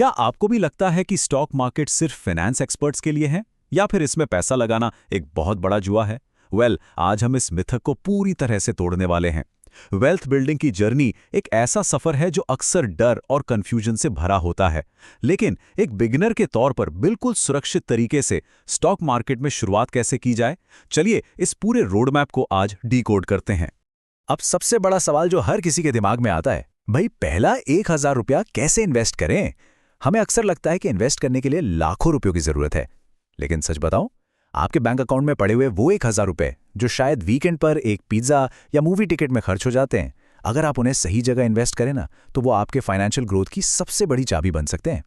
क्या आपको भी लगता है कि स्टॉक मार्केट सिर्फ फाइनेंस एक्सपर्ट्स के लिए है या फिर इसमें पैसा लगाना एक बहुत बड़ा जुआ है? आज हम इस मिथक को पूरी तरह से तोड़ने वाले हैं। वेल्थ बिल्डिंग की जर्नी एक ऐसा सफर है जो अक्सर डर और कंफ्यूजन से भरा होता है, लेकिन एक बिगिनर के तौर पर बिल्कुल सुरक्षित तरीके से स्टॉक मार्केट में शुरुआत कैसे की जाए, चलिए इस पूरे रोड मैप को आज डीकोड करते हैं। अब सबसे बड़ा सवाल जो हर किसी के दिमाग में आता है, भाई पहला 1000 रुपया कैसे इन्वेस्ट करें? हमें अक्सर लगता है कि इन्वेस्ट करने के लिए लाखों रुपयों की जरूरत है, लेकिन सच बताऊं, आपके बैंक अकाउंट में पड़े हुए वो 1000 रुपए जो शायद वीकेंड पर एक पिज्जा या मूवी टिकट में खर्च हो जाते हैं, अगर आप उन्हें सही जगह इन्वेस्ट करें ना, तो वो आपके फाइनेंशियल ग्रोथ की सबसे बड़ी चाबी बन सकते हैं।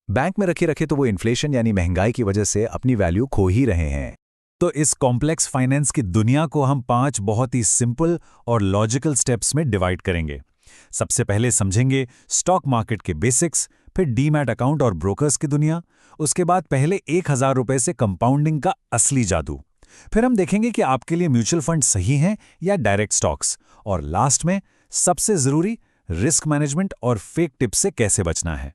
बैंक में रखे रखे तो वो इन्फ्लेशन यानी महंगाई की वजह से अपनी वैल्यू खो ही रहे हैं। तो इस कॉम्प्लेक्स फाइनेंस की दुनिया को हम 5 बहुत ही सिंपल और लॉजिकल स्टेप्स में डिवाइड करेंगे। सबसे पहले समझेंगे स्टॉक मार्केट के बेसिक्स, फिर डीमैट अकाउंट और ब्रोकर्स की दुनिया, उसके बाद पहले 1000 रुपए से कंपाउंडिंग का असली जादू, फिर हम देखेंगे कि आपके लिए म्यूचुअल फंड सही हैं या डायरेक्ट स्टॉक्स, और लास्ट में सबसे जरूरी रिस्क मैनेजमेंट और फेक टिप्स से कैसे बचना है।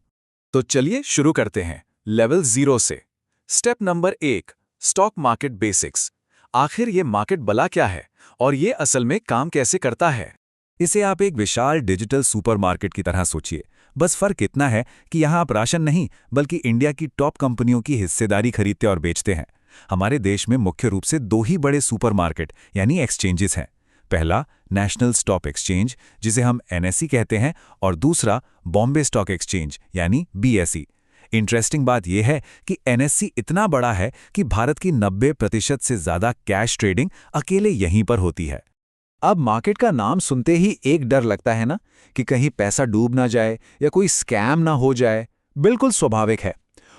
तो चलिए शुरू करते हैं लेवल 0 से। Step number 1, stock market basics. आखिर ये मार्केट भला क्या है और ये असल में काम कैसे करता है? इसे आप एक विशाल डिजिटल सुपरमार्केट की तरह सोचिए। बस फर्क इतना है कि यहाँ आप राशन नहीं बल्कि इंडिया की टॉप कंपनियों की हिस्सेदारी खरीदते और बेचते हैं। हमारे देश में मुख्य रूप से 2 ही बड़े सुपरमार्केट यानी एक्सचेंजेस हैं। पहला नेशनल स्टॉक एक्सचेंज, जिसे हम एनएसई कहते हैं, और दूसरा बॉम्बे स्टॉक एक्सचेंज यानी बीएसई। इंटरेस्टिंग बात यह है कि एनएसई इतना बड़ा है कि भारत की 90% से ज्यादा कैश ट्रेडिंग अकेले यहीं पर होती है। अब मार्केट का नाम सुनते ही एक डर लगता है ना, कि कहीं पैसा डूब ना जाए या कोई स्कैम ना हो जाए। बिल्कुल स्वाभाविक है।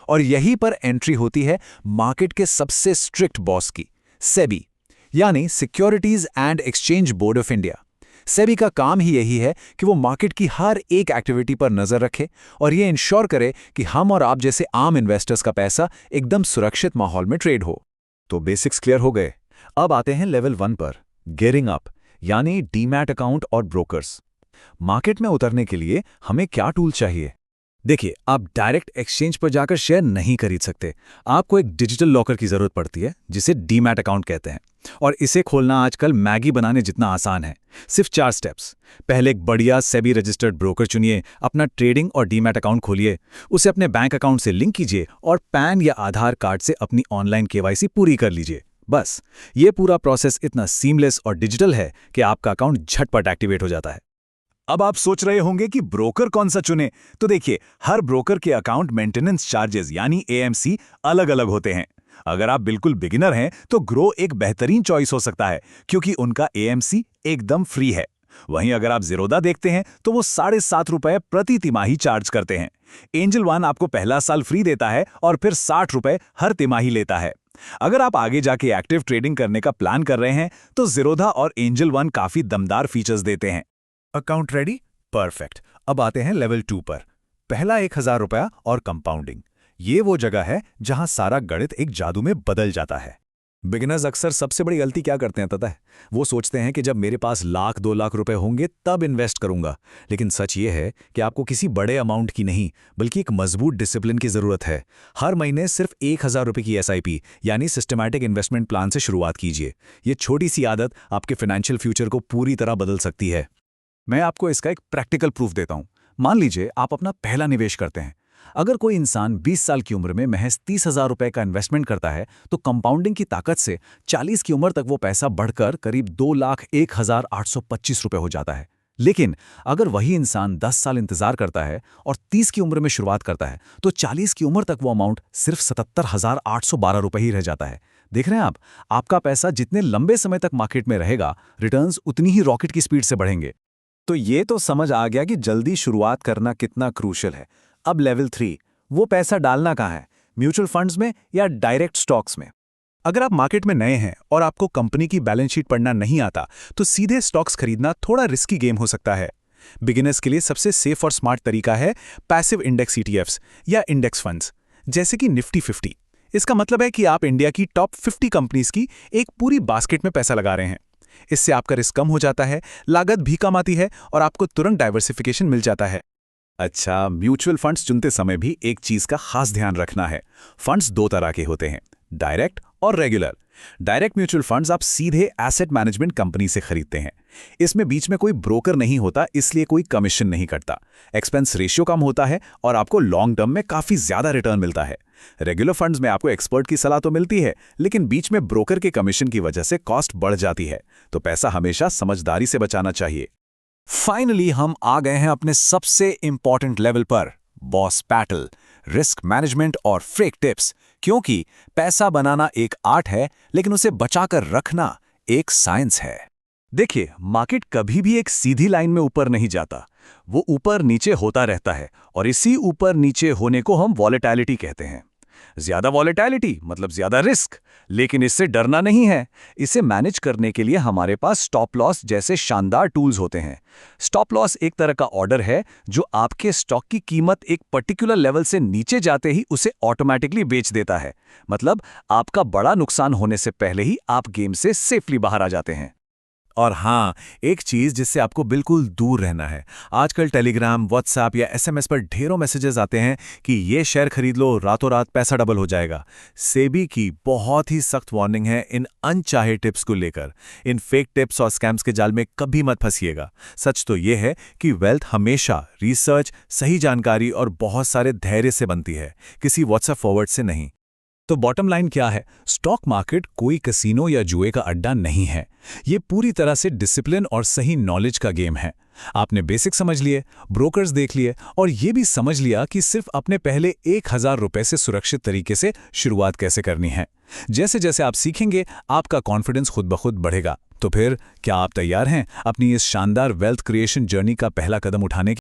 और यहीं पर एंट्री होती है मार्केट के सबसे स्ट्रिक्ट बॉस की, सेबी यानी securities and exchange board of India. SEBI का काम ही यही है कि वो मार्केट की हर एक एक्टिविटी पर नजर रखे और ये इंश्योर करे कि हम और आप जैसे आम इन्वेस्टर्स का पैसा एकदम सुरक्षित माहौल में ट्रेड हो। तो बेसिक्स क्लियर हो गए। अब आते हैं लेवल 1 पर, गियरिंग अप यानी डीमैट अकाउंट और ब्रोकर्स। मार्केट में उतरने के लिए हमें क्या टूल चाहिए? देखिए, आप डायरेक्ट एक्सचेंज पर जाकर शेयर नहीं खरीद सकते। आपको एक डिजिटल लॉकर की जरूरत पड़ती है, जिसे डीमैट अकाउंट कहते हैं, और इसे खोलना आजकल मैगी बनाने जितना आसान है। सिर्फ 4 स्टेप्स। पहले एक बढ़िया सेबी रजिस्टर्ड ब्रोकर चुनिए, अपना ट्रेडिंग और डीमैट अकाउंट खोलिए, उसे अपने बैंक अकाउंट से लिंक कीजिए और पैन या आधार कार्ड से अपनी ऑनलाइन केवाईसी पूरी कर लीजिए। बस, ये पूरा प्रोसेस इतना सीमलेस और डिजिटल है कि आपका अकाउंट झटपट एक्टिवेट हो जाता है। अब आप सोच रहे होंगे कि ब्रोकर कौन सा चुने, तो देखिए, हर ब्रोकर के अकाउंट मेंटेनेंस चार्जेस यानी एएमसी अलग अलग होते हैं। अगर आप बिल्कुल बिगिनर हैं तो ग्रो एक बेहतरीन चॉइस हो सकता है, क्योंकि उनका एएमसी एकदम फ्री है। वहीं अगर आप ज़ीरोधा देखते हैं तो वो 7.5 रुपए प्रति तिमाही चार्ज करते हैं। एंजल वन आपको पहला साल फ्री देता है और फिर 60 रुपए हर तिमाही लेता है। अगर आप आगे जाके एक्टिव ट्रेडिंग करने का प्लान कर रहे हैं तो ज़ीरोधा और एंजल वन काफी दमदार फीचर्स देते हैं। Account ready? परफेक्ट। अब आते हैं लेवल 2 पर। पहला 1000 रुपया और कंपाउंडिंग। ये वो जगह है जहां सारा गणित एक जादू में बदल जाता है। बिगिनर्स अक्सर सबसे बड़ी गलती क्या करते हैं पता है? वो सोचते हैं कि जब मेरे पास 1,00,000-2 लाख रुपए होंगे तब इन्वेस्ट करूंगा। लेकिन सच ये है कि आपको किसी बड़े अमाउंट की नहीं बल्कि एक मजबूत डिसिप्लिन की जरूरत है। हर महीने सिर्फ 1000 रुपए की एसआईपी यानी सिस्टमैटिक इन्वेस्टमेंट प्लान से शुरुआत कीजिए। ये छोटी सी आदत आपके फाइनेंशियल फ्यूचर को पूरी तरह बदल सकती है। मैं आपको इसका एक प्रैक्टिकल प्रूफ देता हूं। मान लीजिए आप अपना पहला निवेश करते हैं। अगर कोई इंसान 20 साल की उम्र में महज 30,000 रुपए का इन्वेस्टमेंट करता है तो कंपाउंडिंग की ताकत से 40 की उम्र तक वो पैसा बढ़कर करीब 2,01,825 रुपए हो जाता है। लेकिन अगर वही इंसान 10 साल इंतजार करता है और 30 की उम्र में शुरुआत करता है तो 40 की उम्र तक वो अमाउंट सिर्फ 77,812 रुपए ही रह जाता है। देख रहे हैं आप, आपका पैसा जितने लंबे समय तक मार्केट में रहेगा, रिटर्न्स उतनी ही रॉकेट की स्पीड से बढ़ेंगे। तो ये तो समझ आ गया कि जल्दी शुरुआत करना कितना क्रूशियल है। अब लेवल 3, वो पैसा डालना कहाँ है, म्यूचुअल फंड्स में या डायरेक्ट स्टॉक्स में? अगर आप मार्केट में नए हैं और आपको कंपनी की बैलेंस शीट पढ़ना नहीं आता तो सीधे स्टॉक्स खरीदना थोड़ा रिस्की गेम हो सकता है। बिगिनर्स के लिए सबसे सेफ और स्मार्ट तरीका है पैसिव इंडेक्स ईटीएफ्स या इंडेक्स फंड्स, जैसे कि निफ्टी 50। इसका मतलब है कि आप इंडिया की टॉप 50 कंपनीज की एक पूरी बास्केट में पैसा लगा रहे हैं। इससे आपका रिस्क कम हो जाता है, लागत भी कम आती है और आपको तुरंत डाइवर्सिफिकेशन मिल जाता है। अच्छा, म्यूचुअल फंड्स चुनते समय भी एक चीज का खास ध्यान रखना है। फंड्स दो तरह के होते हैं, डायरेक्ट और रेगुलर। डायरेक्ट म्यूचुअल फंड्स आप सीधे एसेट मैनेजमेंट कंपनी से खरीदते हैं। इसमें बीच में कोई ब्रोकर नहीं होता, इसलिए कोई कमीशन नहीं कटता। एक्सपेंस रेशियो कम होता है और आपको लॉन्ग टर्म में काफी ज्यादा रिटर्न मिलता है। रेगुलर फंड्स में आपको एक्सपर्ट की सलाह तो मिलती है, लेकिन बीच में ब्रोकर के कमीशन की वजह से कॉस्ट बढ़ जाती है, तो पैसा हमेशा समझदारी से बचाना चाहिए। फाइनली हम आ गए हैं अपने सबसे इंपॉर्टेंट लेवल पर, बॉस बैटल, रिस्क मैनेजमेंट और फेक टिप्स। क्योंकि पैसा बनाना एक आर्ट है, लेकिन उसे बचाकर रखना एक साइंस है। देखिए, मार्केट कभी भी एक सीधी लाइन में ऊपर नहीं जाता। वो ऊपर नीचे होता रहता है, और इसी ऊपर नीचे होने को हम वॉलेटिलिटी कहते हैं। ज्यादा वॉलेटिलिटी मतलब ज्यादा रिस्क, लेकिन इससे डरना नहीं है। इसे मैनेज करने के लिए हमारे पास स्टॉप लॉस जैसे शानदार टूल्स होते हैं। स्टॉप लॉस एक तरह का ऑर्डर है जो आपके स्टॉक की कीमत एक पर्टिकुलर लेवल से नीचे जाते ही उसे ऑटोमेटिकली बेच देता है। मतलब आपका बड़ा नुकसान होने से पहले ही आप गेम से सेफली बाहर आ जाते हैं। और हाँ, एक चीज जिससे आपको बिल्कुल दूर रहना है। आजकल टेलीग्राम, व्हाट्सएप या एसएमएस पर ढेरों मैसेजेस आते हैं कि ये शेयर खरीद लो, रातों रात पैसा डबल हो जाएगा। सेबी की बहुत ही सख्त वार्निंग है इन अनचाहे टिप्स को लेकर। इन फेक टिप्स और स्कैम्स के जाल में कभी मत फंसिएगा। सच तो ये है कि वेल्थ हमेशा रिसर्च, सही जानकारी और बहुत सारे धैर्य से बनती है, किसी व्हाट्सएप फॉरवर्ड से नहीं। तो बॉटम लाइन क्या है? स्टॉक मार्केट कोई कसीनो या जुए का अड्डा नहीं है। ये पूरी तरह से डिसिप्लिन और सही नॉलेज का गेम है। आपने बेसिक समझ लिए, ब्रोकर्स देख लिए, और ये भी समझ लिया कि सिर्फ अपने पहले 1000 रुपए से सुरक्षित तरीके से शुरुआत कैसे करनी है। जैसे जैसे आप सीखेंगे, आपका कॉन्फिडेंस खुद ब खुद बढ़ेगा। तो फिर क्या आप तैयार हैं अपनी इस शानदार वेल्थ क्रिएशन जर्नी का पहला कदम उठाने के